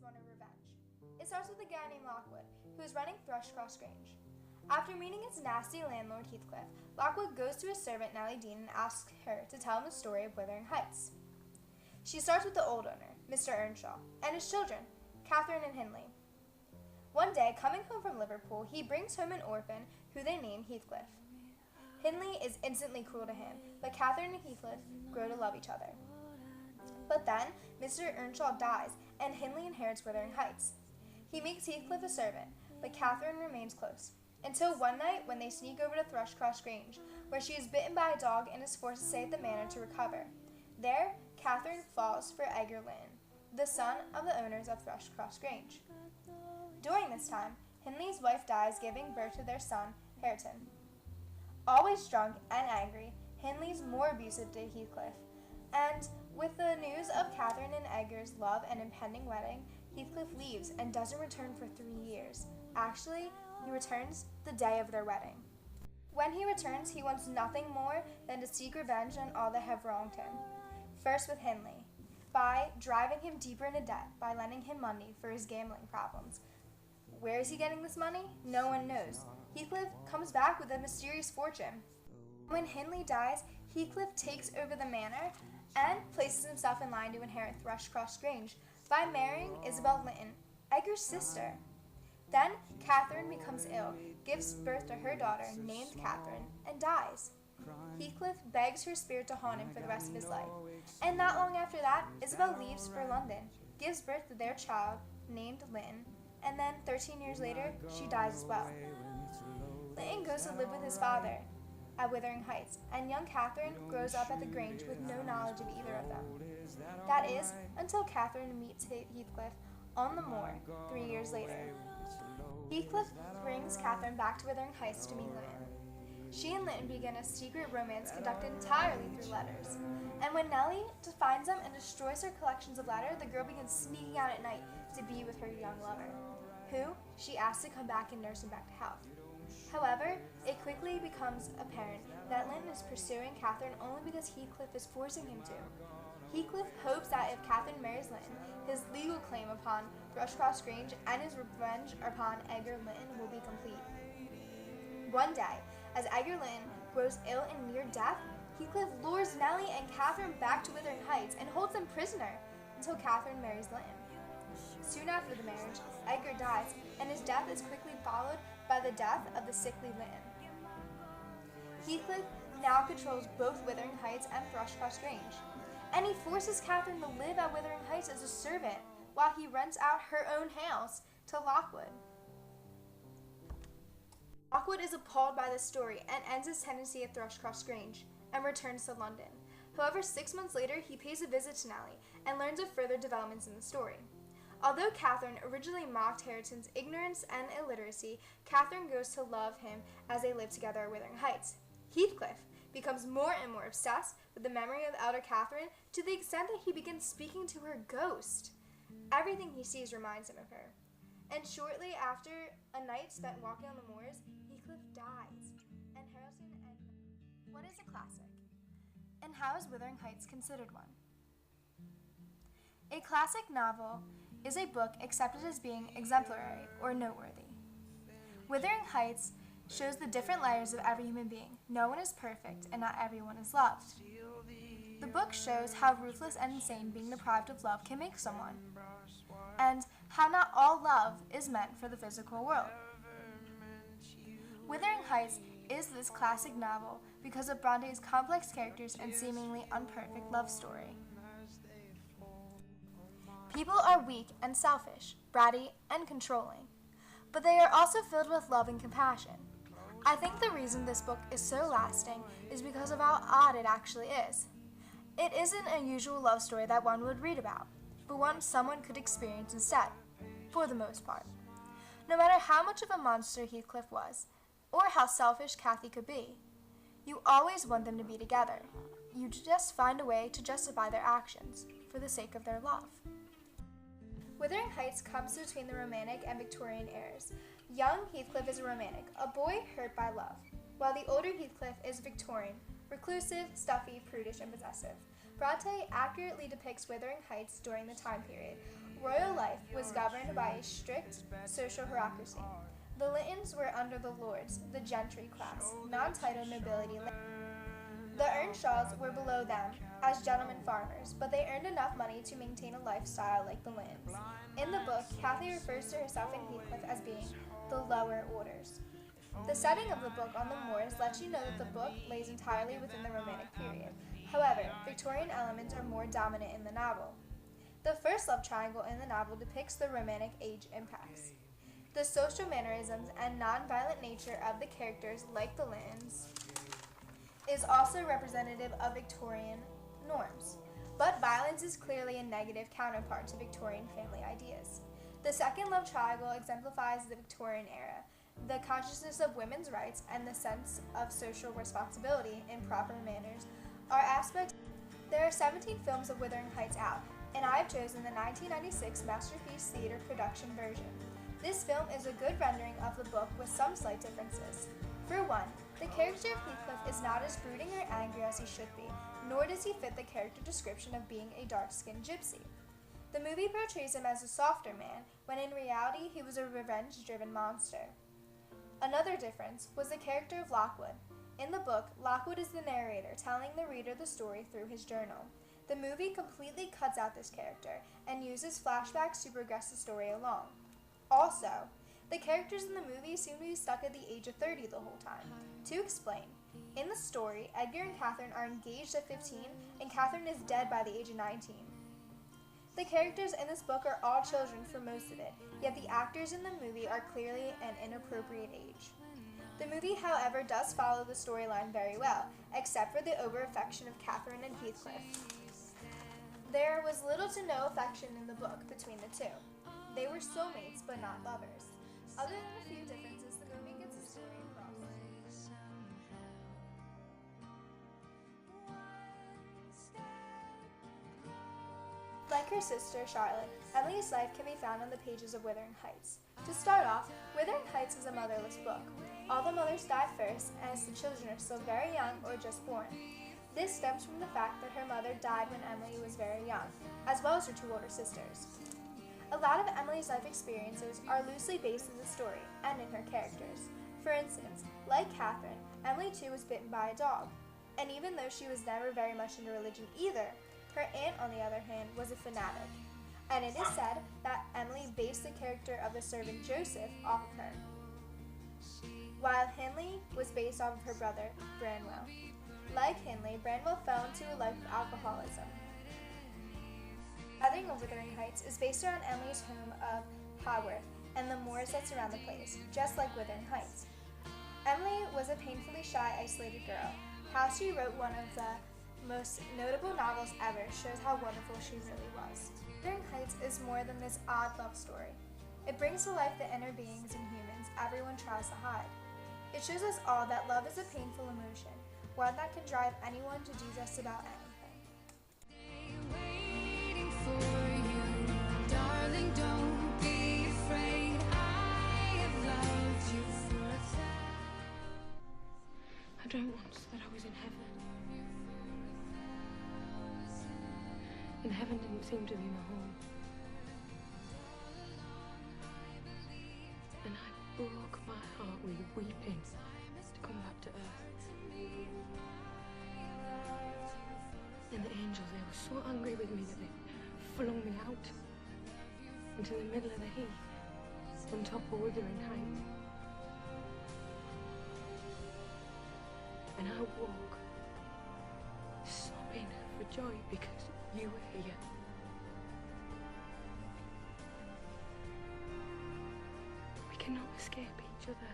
one of revenge. It starts with a guy named Lockwood, who is running Thrushcross Grange. After meeting its nasty landlord Heathcliff, Lockwood goes to his servant Nellie Dean and asks her to tell him the story of Wuthering Heights. She starts with the old owner, Mr. Earnshaw, and his children, Catherine and Hindley. One day, coming home from Liverpool, he brings home an orphan who they name Heathcliff. Hindley is instantly cruel to him, but Catherine and Heathcliff grow to love each other. But then, Mr. Earnshaw dies, and Hindley inherits Wuthering Heights. He makes Heathcliff a servant, but Catherine remains close, until one night when they sneak over to Thrushcross Grange, where she is bitten by a dog and is forced to stay at the manor to recover. There, Catherine falls for Edgar Linton, the son of the owners of Thrushcross Grange. During this time, Hindley's wife dies, giving birth to their son, Hareton. Always drunk and angry, Hindley's more abusive to Heathcliff, and with the news of Catherine and Edgar's love and impending wedding, Heathcliff leaves and doesn't return for 3 years. Actually, he returns the day of their wedding. When he returns, he wants nothing more than to seek revenge on all that have wronged him. First with Hindley, by driving him deeper into debt by lending him money for his gambling problems. Where is he getting this money? No one knows. Heathcliff comes back with a mysterious fortune. When Hindley dies, Heathcliff takes over the manor and places himself in line to inherit Thrushcross Grange by marrying Isabel Linton, Edgar's sister. Then Catherine becomes ill, gives birth to her daughter, named Catherine, and dies. Heathcliff begs her spirit to haunt him for the rest of his life. And not long after that, Isabel leaves for London, gives birth to their child, named Linton, and then 13 years later, she dies as well. Linton goes to live with his father at Wuthering Heights, and young Catherine grows up at the Grange with no knowledge of either of them. That is, until Catherine meets Heathcliff on the moor 3 years later. Heathcliff brings Catherine back to Wuthering Heights to meet Linton. She and Linton begin a secret romance conducted entirely through letters. And when Nellie finds them and destroys her collections of letters, the girl begins sneaking out at night to be with her young lover, who she asks to come back and nurse him back to health. However, it quickly becomes apparent that Linton is pursuing Catherine only because Heathcliff is forcing him to. Heathcliff hopes that if Catherine marries Linton, his legal claim upon Thrushcross Grange and his revenge upon Edgar Linton will be complete. One day, as Edgar Linton grows ill and near death, Heathcliff lures Nellie and Catherine back to Wuthering Heights and holds them prisoner until Catherine marries Linton. Soon after the marriage, Edgar dies, and his death is quickly followed by the death of the sickly Linton. Heathcliff now controls both Wuthering Heights and Thrushcross Grange, and he forces Catherine to live at Wuthering Heights as a servant while he rents out her own house to Lockwood. Lockwood is appalled by this story and ends his tenancy at Thrushcross Grange and returns to London. However, 6 months later, he pays a visit to Nellie and learns of further developments in the story. Although Catherine originally mocked Hareton's ignorance and illiteracy, Catherine grows to love him as they live together at Wuthering Heights. Heathcliff becomes more and more obsessed with the memory of elder Catherine to the extent that he begins speaking to her ghost. Everything he sees reminds him of her. And shortly after a night spent walking on the moors, Heathcliff dies, and Hareton and... What is a classic? And how is Wuthering Heights considered one? A classic novel is a book accepted as being exemplary or noteworthy. Wuthering Heights shows the different layers of every human being. No one is perfect, and not everyone is loved. The book shows how ruthless and insane being deprived of love can make someone, and how not all love is meant for the physical world. Wuthering Heights is this classic novel because of Bronte's complex characters and seemingly unperfect love story. People are weak and selfish, bratty and controlling, but they are also filled with love and compassion. I think the reason this book is so lasting is because of how odd it actually is. It isn't a usual love story that one would read about, but one someone could experience instead, for the most part. No matter how much of a monster Heathcliff was, or how selfish Cathy could be, you always want them to be together. You just find a way to justify their actions for the sake of their love. Wuthering Heights comes between the Romantic and Victorian eras. Young Heathcliff is a romantic, a boy hurt by love, while the older Heathcliff is Victorian, reclusive, stuffy, prudish, and possessive. Bronte accurately depicts Wuthering Heights during the time period, royal life was governed by a strict social hierarchy. The Lyttons were under the lords, the gentry class, non-titled nobility. The Earnshaws were below them as gentlemen farmers, but they earned enough money to maintain a lifestyle like the Lyttons. In the book, Kathy refers to herself and Heathcliff as being the lower orders. The setting of the book on the moors lets you know that the book lays entirely within the Romantic period. However, Victorian elements are more dominant in the novel. The first love triangle in the novel depicts the Romantic age impacts. The social mannerisms and non-violent nature of the characters, like the Lyttons, is also representative of Victorian norms, but violence is clearly a negative counterpart to Victorian family ideas. The second love triangle exemplifies the Victorian era, the consciousness of women's rights and the sense of social responsibility in proper manners are aspects. There are 17 films of Wuthering Heights out, and I have chosen the 1996 Masterpiece Theater production version. This film is a good rendering of the book with some slight differences. For one, the character of Heathcliff is not as brooding or angry as he should be, nor does he fit the character description of being a dark-skinned gypsy. The movie portrays him as a softer man, when in reality he was a revenge-driven monster. Another difference was the character of Lockwood. In the book, Lockwood is the narrator, telling the reader the story through his journal. The movie completely cuts out this character and uses flashbacks to progress the story along. Also, the characters in the movie seem to be stuck at the age of 30 the whole time. To explain, in the story, Edgar and Catherine are engaged at 15, and Catherine is dead by the age of 19. The characters in this book are all children for most of it, yet the actors in the movie are clearly an inappropriate age. The movie, however, does follow the storyline very well, except for the over-affection of Catherine and Heathcliff. There was little to no affection in the book between the two. They were soulmates, but not lovers. Other than a few differences, the movie gets the story across. Like her sister, Charlotte, Emily's life can be found on the pages of Wuthering Heights. To start off, Wuthering Heights is a motherless book. All the mothers die first, as the children are still very young or just born. This stems from the fact that her mother died when Emily was very young, as well as her two older sisters. A lot of Emily's life experiences are loosely based in the story and in her characters. For instance, like Catherine, Emily too was bitten by a dog. And even though she was never very much into religion either, her aunt, on the other hand, was a fanatic. And it is said that Emily based the character of the servant Joseph off of her, while Hindley was based off of her brother, Branwell. Like Hindley, Branwell fell into a life of alcoholism. Weathering of Wuthering Heights is based around Emily's home of Haworth and the moors that surround the place, just like Wuthering Heights. Emily was a painfully shy, isolated girl. How she wrote one of the most notable novels ever shows how wonderful she really was. Wuthering Heights is more than this odd love story. It brings to life the inner beings in humans everyone tries to hide. It shows us all that love is a painful emotion, one that can drive anyone to do just about anything. I dreamt once that I was in heaven. And heaven didn't seem to be my home. And I broke my heart with weeping to come back to earth. And the angels, they were so angry with me that they flung me out into the middle of the heath on top of Wuthering Heights. And I woke, sobbing for joy because you were here. We cannot escape each other.